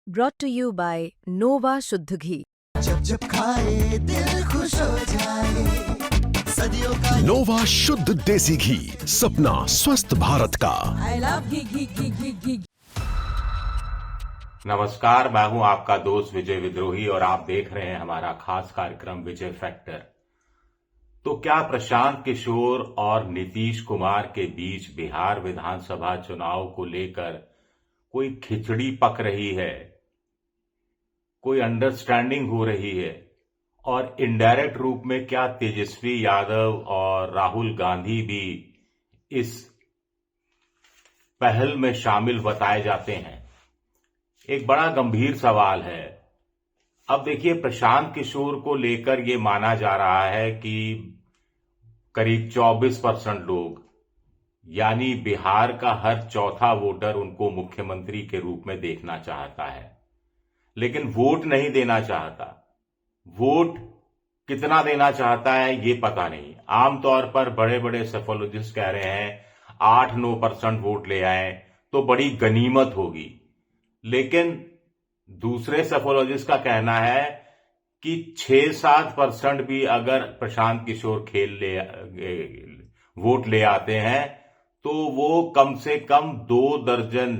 brought to you by Nova शुद्ध घी। जब जब खाए दिल खुश हो जाए, सदियों का नोवा शुद्ध देसी घी, सपना स्वस्थ भारत का। I love घी। नमस्कार, मैं हूं आपका दोस्त विजय विद्रोही और आप देख रहे हैं हमारा खास कार्यक्रम विजय फैक्टर। तो क्या प्रशांत किशोर और नीतीश कुमार के बीच बिहार विधानसभा चुनाव को लेकर कोई खिचड़ी पक रही है, कोई अंडरस्टैंडिंग हो रही है और इनडायरेक्ट रूप में क्या तेजस्वी यादव और राहुल गांधी भी इस पहल में शामिल बताए जाते हैं? एक बड़ा गंभीर सवाल है। अब देखिए, प्रशांत किशोर को लेकर यह माना जा रहा है कि करीब 24% लोग, यानी बिहार का हर चौथा वोटर उनको मुख्यमंत्री के रूप में देखना चाहता है, लेकिन वोट नहीं देना चाहता। वोट कितना देना चाहता है ये पता नहीं। आमतौर पर बड़े बड़े सेफोलॉजिस्ट कह रहे हैं 8-9% वोट ले आए तो बड़ी गनीमत होगी, लेकिन दूसरे सेफोलॉजिस्ट का कहना है कि 6-7% भी अगर प्रशांत किशोर वोट ले आते हैं तो वो कम से कम 2 दर्जन,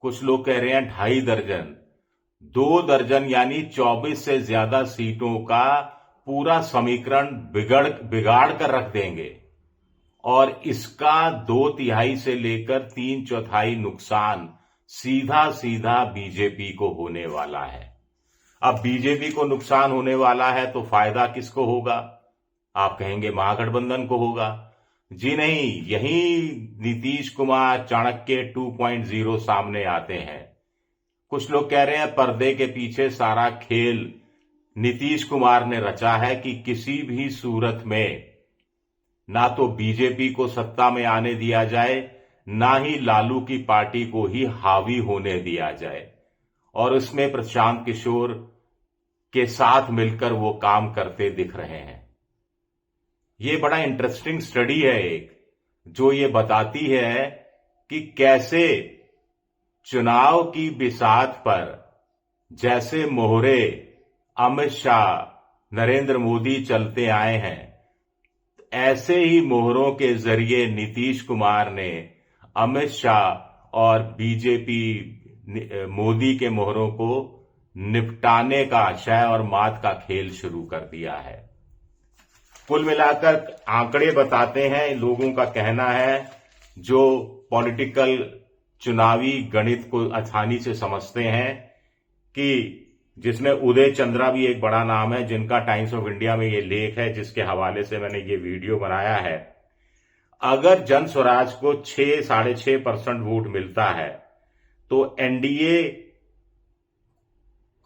कुछ लोग कह रहे हैं 2.5 दर्जन, 2 दर्जन यानी 24 से ज्यादा सीटों का पूरा समीकरण बिगाड़ कर रख देंगे और इसका 2/3 से लेकर 3/4 नुकसान सीधा सीधा बीजेपी को होने वाला है। अब बीजेपी को नुकसान होने वाला है तो फायदा किसको होगा? आप कहेंगे महागठबंधन को होगा। जी नहीं, यही नीतीश कुमार चाणक्य 2.0 सामने आते हैं। कुछ लोग कह रहे हैं पर्दे के पीछे सारा खेल नीतीश कुमार ने रचा है कि किसी भी सूरत में ना तो बीजेपी को सत्ता में आने दिया जाए, ना ही लालू की पार्टी को ही हावी होने दिया जाए, और उसमें प्रशांत किशोर के साथ मिलकर वो काम करते दिख रहे हैं। ये बड़ा इंटरेस्टिंग स्टडी है एक, जो ये बताती है कि कैसे चुनाव की बिसात पर जैसे मोहरे अमित शाह, नरेंद्र मोदी चलते आए हैं, ऐसे ही मोहरों के जरिए नीतीश कुमार ने अमित शाह और बीजेपी मोदी के मोहरों को निपटाने का शय और मात का खेल शुरू कर दिया है। कुल मिलाकर आंकड़े बताते हैं, लोगों का कहना है जो पॉलिटिकल चुनावी गणित को आसानी से समझते हैं, कि जिसमें उदय चंद्रा भी एक बड़ा नाम है, जिनका टाइम्स ऑफ इंडिया में ये लेख है जिसके हवाले से मैंने ये वीडियो बनाया है। अगर जन स्वराज को 6-6.5% वोट मिलता है तो एनडीए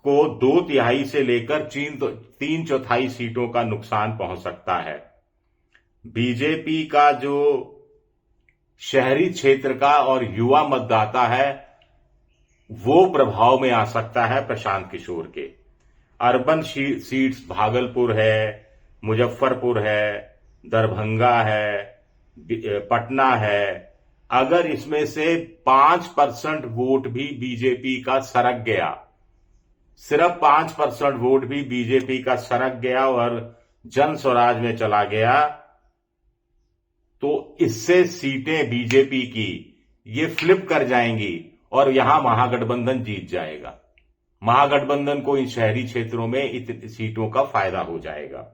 को 2/3 से लेकर 3/4 सीटों का नुकसान पहुंच सकता है। बीजेपी का जो शहरी क्षेत्र का और युवा मतदाता है वो प्रभाव में आ सकता है प्रशांत किशोर के। अर्बन सीट्स भागलपुर है, मुजफ्फरपुर है, दरभंगा है, पटना है। अगर इसमें से 5% वोट भी बीजेपी का सरक गया, सिर्फ 5% वोट भी बीजेपी का सरक गया और जन स्वराज में चला गया, तो इससे सीटें बीजेपी की ये फ्लिप कर जाएंगी और यहां महागठबंधन जीत जाएगा। महागठबंधन को इन शहरी क्षेत्रों में इतनी सीटों का फायदा हो जाएगा।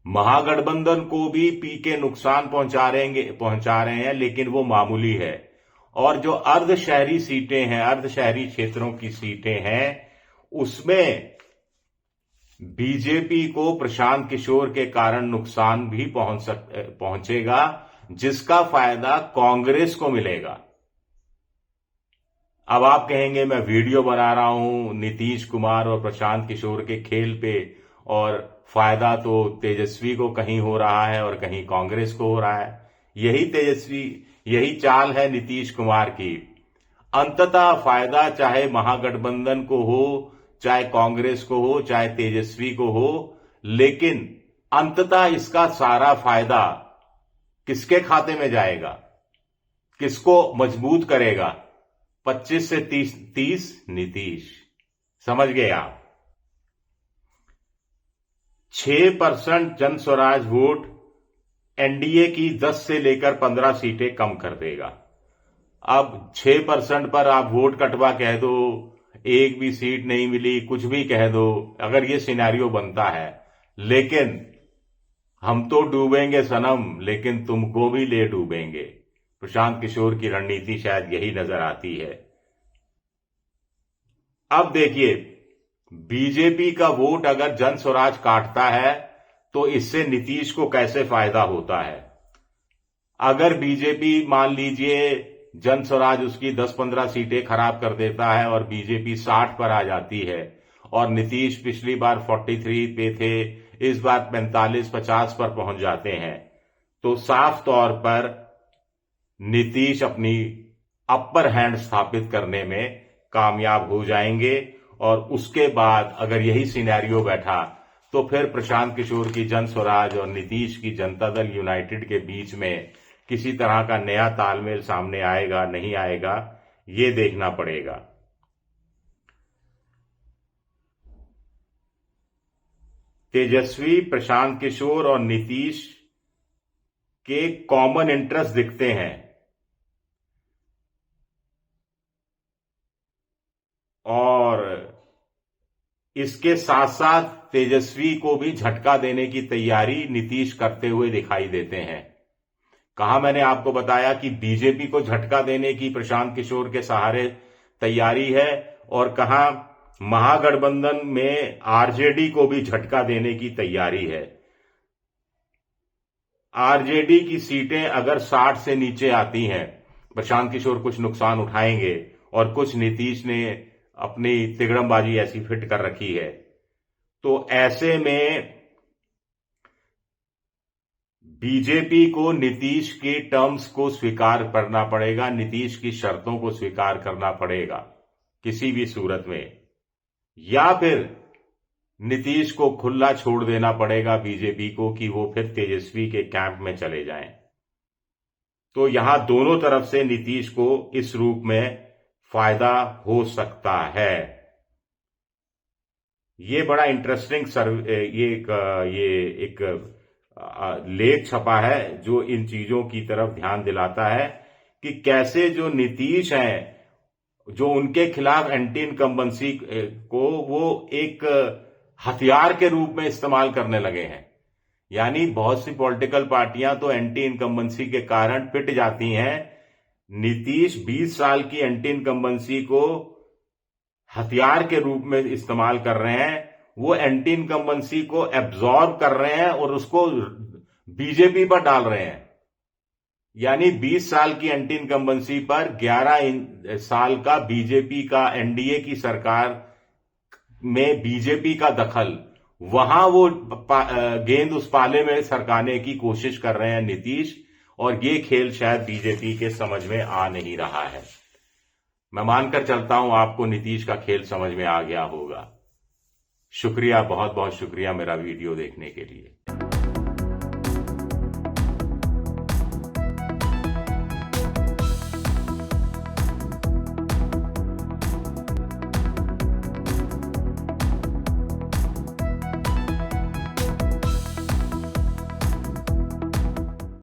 महागठबंधन को भी पीके नुकसान पहुंचा रहे हैं, लेकिन वो मामूली है। और जो अर्ध शहरी सीटें हैं, अर्ध शहरी क्षेत्रों की सीटें हैं, उसमें बीजेपी को प्रशांत किशोर के कारण नुकसान भी पहुंचेगा, जिसका फायदा कांग्रेस को मिलेगा। अब आप कहेंगे मैं वीडियो बना रहा हूं नीतीश कुमार और प्रशांत किशोर के खेल पे, और फायदा तो तेजस्वी को कहीं हो रहा है और कहीं कांग्रेस को हो रहा है। यही चाल है नीतीश कुमार की। अंततः फायदा चाहे महागठबंधन को हो, चाहे कांग्रेस को हो, चाहे तेजस्वी को हो, लेकिन अंततः इसका सारा फायदा किसके खाते में जाएगा? किसको मजबूत करेगा? 25 से 30 नीतीश। समझ गए आप? 6% जन स्वराज वोट एनडीए की 10 से लेकर 15 सीटें कम कर देगा। अब 6% पर आप वोट कटवा कह दो, एक भी सीट नहीं मिली, कुछ भी कह दो, अगर ये सिनेरियो बनता है, लेकिन हम तो डूबेंगे सनम, लेकिन तुमको भी ले डूबेंगे। प्रशांत किशोर की रणनीति शायद यही नजर आती है। अब देखिए, बीजेपी का वोट अगर जन स्वराज काटता है तो इससे नीतीश को कैसे फायदा होता है। अगर बीजेपी मान लीजिए जन स्वराज उसकी 10-15 सीटें खराब कर देता है और बीजेपी 60 पर आ जाती है और नीतीश पिछली बार 43 पे थे, इस बार 45-50 पर पहुंच जाते हैं, तो साफ तौर पर नीतीश अपनी अपर हैंड स्थापित करने में कामयाब हो जाएंगे। और उसके बाद अगर यही सिनेरियो बैठा तो फिर प्रशांत किशोर की जन स्वराज और नीतीश की जनता दल यूनाइटेड के बीच में किसी तरह का नया तालमेल सामने आएगा नहीं आएगा, ये देखना पड़ेगा। तेजस्वी, प्रशांत किशोर और नीतीश के कॉमन इंटरेस्ट दिखते हैं और इसके साथ साथ तेजस्वी को भी झटका देने की तैयारी नीतीश करते हुए दिखाई देते हैं। कहा मैंने आपको बताया कि बीजेपी को झटका देने की प्रशांत किशोर के सहारे तैयारी है, और कहा महागठबंधन में आरजेडी को भी झटका देने की तैयारी है। आरजेडी की सीटें अगर 60 से नीचे आती हैं, प्रशांत किशोर कुछ नुकसान उठाएंगे और कुछ नीतीश ने अपनी तिगड़मबाजी ऐसी फिट कर रखी है, तो ऐसे में बीजेपी को नीतीश के टर्म्स को स्वीकार करना पड़ेगा, नीतीश की शर्तों को स्वीकार करना पड़ेगा किसी भी सूरत में, या फिर नीतीश को खुला छोड़ देना पड़ेगा बीजेपी को कि वो फिर तेजस्वी के कैंप में चले जाएं। तो यहां दोनों तरफ से नीतीश को इस रूप में फायदा हो सकता है। ये बड़ा इंटरेस्टिंग ये एक लेख छपा है जो इन चीजों की तरफ ध्यान दिलाता है कि कैसे जो नीतीश हैं, जो उनके खिलाफ एंटी इनकम्बेंसी को वो एक हथियार के रूप में इस्तेमाल करने लगे हैं। यानी बहुत सी पॉलिटिकल पार्टियां तो एंटी इनकम्बेंसी के कारण पिट जाती हैं, नीतीश 20 साल की एंटी इनकम्बेंसी को हथियार के रूप में इस्तेमाल कर रहे हैं। वो एंटी इनकम्बेंसी को एब्जॉर्ब कर रहे हैं और उसको बीजेपी पर डाल रहे हैं। यानी 20 साल की एंटी इनकम्बेंसी पर 11 साल का बीजेपी का, एनडीए की सरकार में बीजेपी का दखल, वहां वो गेंद उस पाले में सरकाने की कोशिश कर रहे हैं नीतीश, और ये खेल शायद बीजेपी के समझ में आ नहीं रहा है। मैं मानकर चलता हूं आपको नीतीश का खेल समझ में आ गया होगा। शुक्रिया, बहुत बहुत शुक्रिया मेरा वीडियो देखने के लिए।